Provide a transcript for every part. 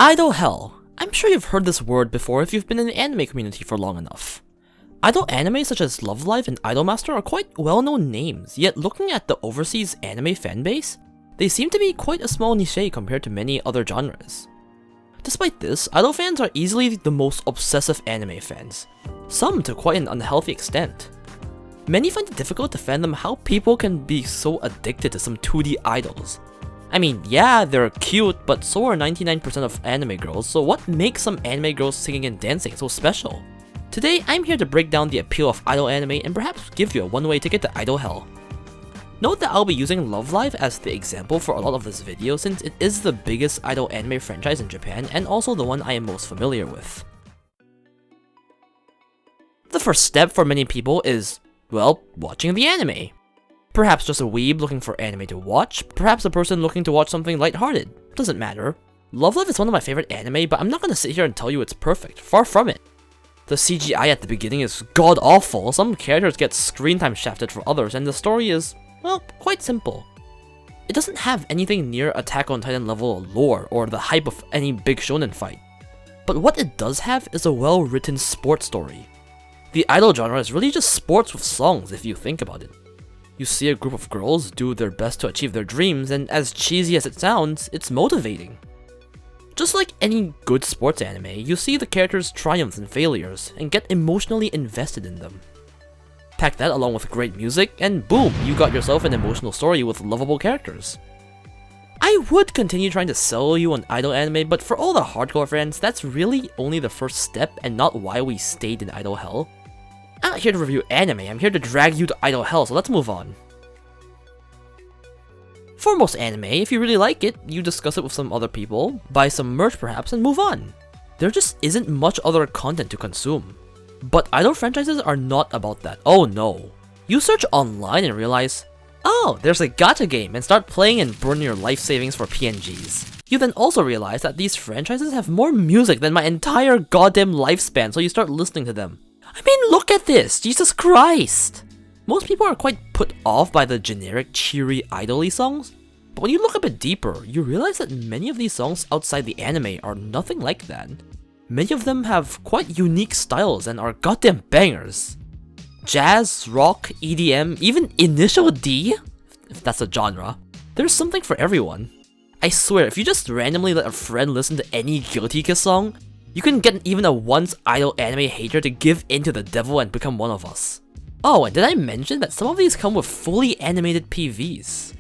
Idol hell. I'm sure you've heard this word before if you've been in the anime community for long enough. Idol anime such as Lovelive and Idolmaster are quite well-known names, yet looking at the overseas anime fanbase, they seem to be quite a small niche compared to many other genres. Despite this, idol fans are easily the most obsessive anime fans, some to quite an unhealthy extent. Many find it difficult to fathom how people can be so addicted to some 2D idols. I mean, yeah, they're cute, but so are 99% of anime girls, so what makes some anime girls singing and dancing so special? Today, I'm here to break down the appeal of idol anime and perhaps give you a one-way ticket to idol hell. Note that I'll be using Lovelive as the example for a lot of this video since it is the biggest idol anime franchise in Japan and also the one I am most familiar with. The first step for many people is, well, watching the anime. Perhaps just a weeb looking for anime to watch, perhaps a person looking to watch something lighthearted, doesn't matter. Lovelive is one of my favorite anime, but I'm not gonna sit here and tell you it's perfect, far from it. The CGI at the beginning is god-awful, some characters get screen time shafted for others, and the story is, well, quite simple. It doesn't have anything near Attack on Titan level of lore or the hype of any big shonen fight. But what it does have is a well-written sports story. The idol genre is really just sports with songs if you think about it. You see a group of girls do their best to achieve their dreams, and as cheesy as it sounds, it's motivating. Just like any good sports anime, you see the characters' triumphs and failures, and get emotionally invested in them. Pack that along with great music, and boom, you got yourself an emotional story with lovable characters. I would continue trying to sell you on idol anime, but for all the hardcore fans, that's really only the first step and not why we stayed in idol hell. I'm not here to review anime, I'm here to drag you to idol hell, so let's move on. For most anime, if you really like it, you discuss it with some other people, buy some merch perhaps, and move on. There just isn't much other content to consume. But idol franchises are not about that, oh no. You search online and realize, oh, there's a gacha game, and start playing and burn your life savings for PNGs. You then also realize that these franchises have more music than my entire goddamn lifespan, so you start listening to them. I mean, look at this, Jesus Christ! Most people are quite put off by the generic cheery idol-y songs, but when you look a bit deeper, you realize that many of these songs outside the anime are nothing like that. Many of them have quite unique styles and are goddamn bangers. Jazz, rock, EDM, even Initial D, if that's a genre, there's something for everyone. I swear, if you just randomly let a friend listen to any Guilty Kiss song, you can get even a once idol anime hater to give in to the devil and become one of us. Oh, and did I mention that some of these come with fully animated PVs?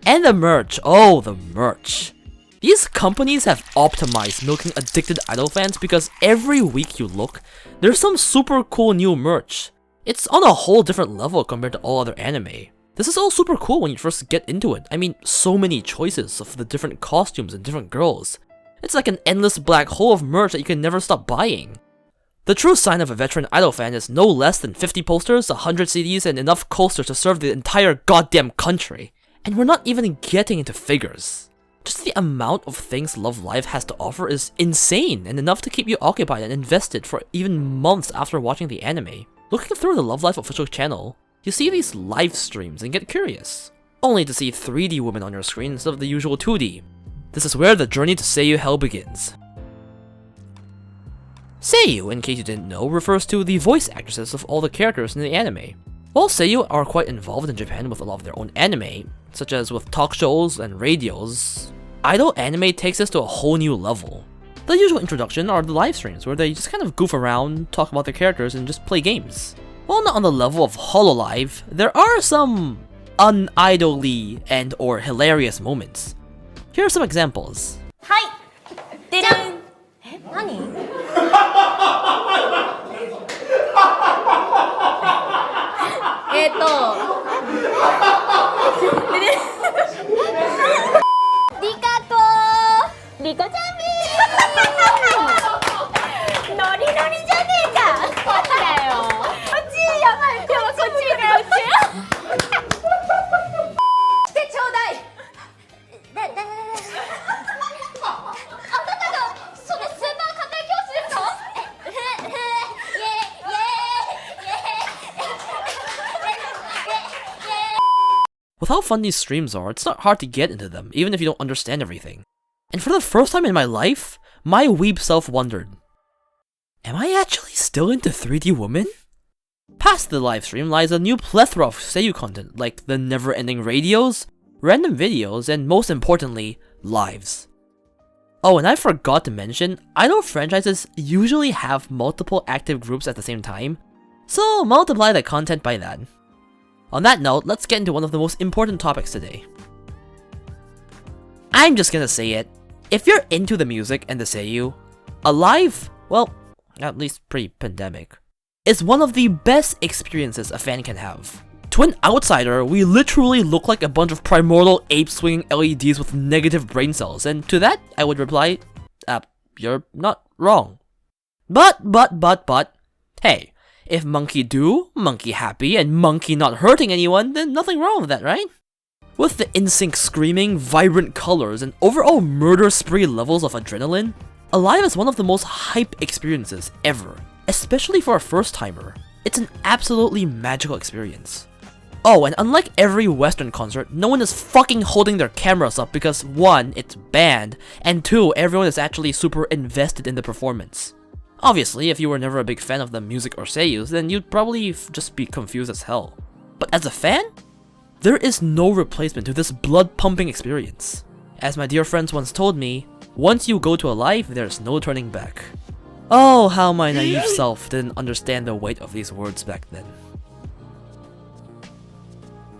And the merch, oh the merch. These companies have optimized milking addicted idol fans because every week you look, there's some super cool new merch. It's on a whole different level compared to all other anime. This is all super cool when you first get into it. I mean, so many choices of the different costumes and different girls. It's like an endless black hole of merch that you can never stop buying. The true sign of a veteran idol fan is no less than 50 posters, 100 CDs, and enough coasters to serve the entire goddamn country. And we're not even getting into figures. Just the amount of things Lovelive has to offer is insane and enough to keep you occupied and invested for even months after watching the anime. Looking through the Lovelive official channel, you see these live streams and get curious, only to see 3D women on your screen instead of the usual 2D. This is where the journey to Seiyu hell begins. Seiyu, in case you didn't know, refers to the voice actresses of all the characters in the anime. While Seiyu are quite involved in Japan with a lot of their own anime, such as with talk shows and radios, idol anime takes this to a whole new level. The usual introduction are the live streams, where they just kind of goof around, talk about their characters, and just play games. While not on the level of HoloLive, there are some un-idol-y and or hilarious moments. Here are some examples. Hi! Didn't... Nani? With how fun these streams are, it's not hard to get into them, even if you don't understand everything. And for the first time in my life, my weeb self wondered, am I actually still into 3D women? Past the livestream lies a new plethora of seiyuu content like the never-ending radios, random videos, and most importantly, lives. Oh, and I forgot to mention, idol franchises usually have multiple active groups at the same time, so multiply the content by that. On that note, let's get into one of the most important topics today. I'm just gonna say it, if you're into the music and the seiyuu, Alive, well, at least pre-pandemic, is one of the best experiences a fan can have. To an outsider, we literally look like a bunch of primordial apes swinging LEDs with negative brain cells, and to that, I would reply, you're not wrong. But, hey, if monkey do, monkey happy, and monkey not hurting anyone, then nothing wrong with that, right? With the in-sync screaming, vibrant colors, and overall murder spree levels of adrenaline, Alive is one of the most hype experiences ever, especially for a first-timer. It's an absolutely magical experience. Oh, and unlike every Western concert, no one is fucking holding their cameras up because 1, it's banned, and 2, everyone is actually super invested in the performance. Obviously, if you were never a big fan of the music or seiyus, then you'd probably just be confused as hell. But as a fan, there is no replacement to this blood-pumping experience. As my dear friends once told me, once you go to Alive, there's no turning back. Oh, how my naive self didn't understand the weight of these words back then.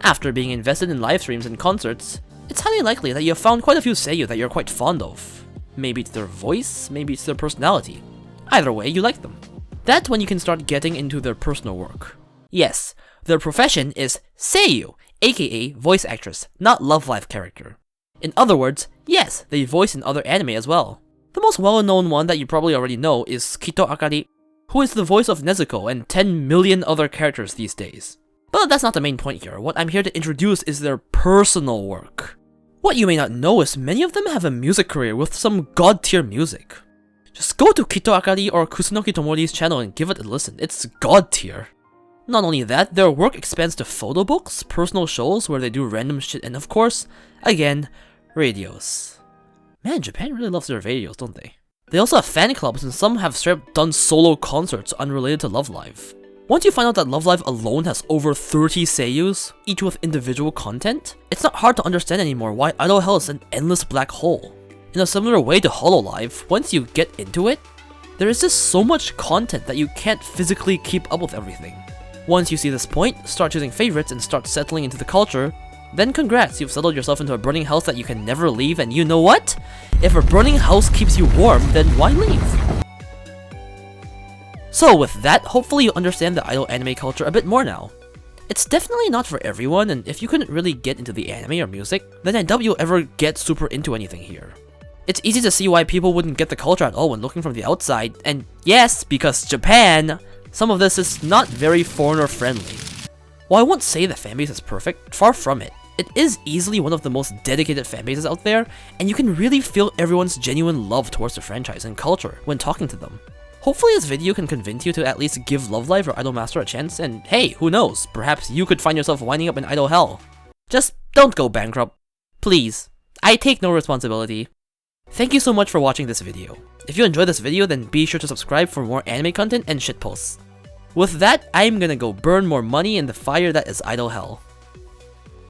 After being invested in live streams and concerts, it's highly likely that you have found quite a few seiyuu that you're quite fond of. Maybe it's their voice, maybe it's their personality. Either way, you like them. That's when you can start getting into their personal work. Yes, their profession is seiyuu, aka voice actress, not lovelive character. In other words, yes, they voice in other anime as well. The most well-known one that you probably already know is Kito Akari, who is the voice of Nezuko and 10 million other characters these days. But that's not the main point here. What I'm here to introduce is their personal work. What you may not know is many of them have a music career with some god-tier music. Just go to Kito Akari or Kusunoki Tomori's channel and give it a listen, it's god-tier. Not only that, their work expands to photo books, personal shows where they do random shit, and of course, again, radios. Man, Japan really loves their radios, don't they? They also have fan clubs, and some have straight up done solo concerts unrelated to Love Live. Once you find out that Love Live alone has over 30 seiyus, each with individual content, it's not hard to understand anymore why Idol Hell is an endless black hole. In a similar way to Hololive, once you get into it, there is just so much content that you can't physically keep up with everything. Once you see this point, start choosing favorites and start settling into the culture, then congrats, you've settled yourself into a burning house that you can never leave, and you know what? If a burning house keeps you warm, then why leave? So with that, hopefully you understand the idol anime culture a bit more now. It's definitely not for everyone, and if you couldn't really get into the anime or music, then I doubt you'll ever get super into anything here. It's easy to see why people wouldn't get the culture at all when looking from the outside, and yes, because Japan, some of this is not very foreigner friendly. While I won't say the fanbase is perfect, far from it. It is easily one of the most dedicated fanbases out there, and you can really feel everyone's genuine love towards the franchise and culture when talking to them. Hopefully this video can convince you to at least give Love Live or Idolmaster a chance, and hey, who knows, perhaps you could find yourself winding up in Idol Hell. Just don't go bankrupt. Please. I take no responsibility. Thank you so much for watching this video. If you enjoyed this video, then be sure to subscribe for more anime content and shitposts. With that, I'm gonna go burn more money in the fire that is Idol Hell.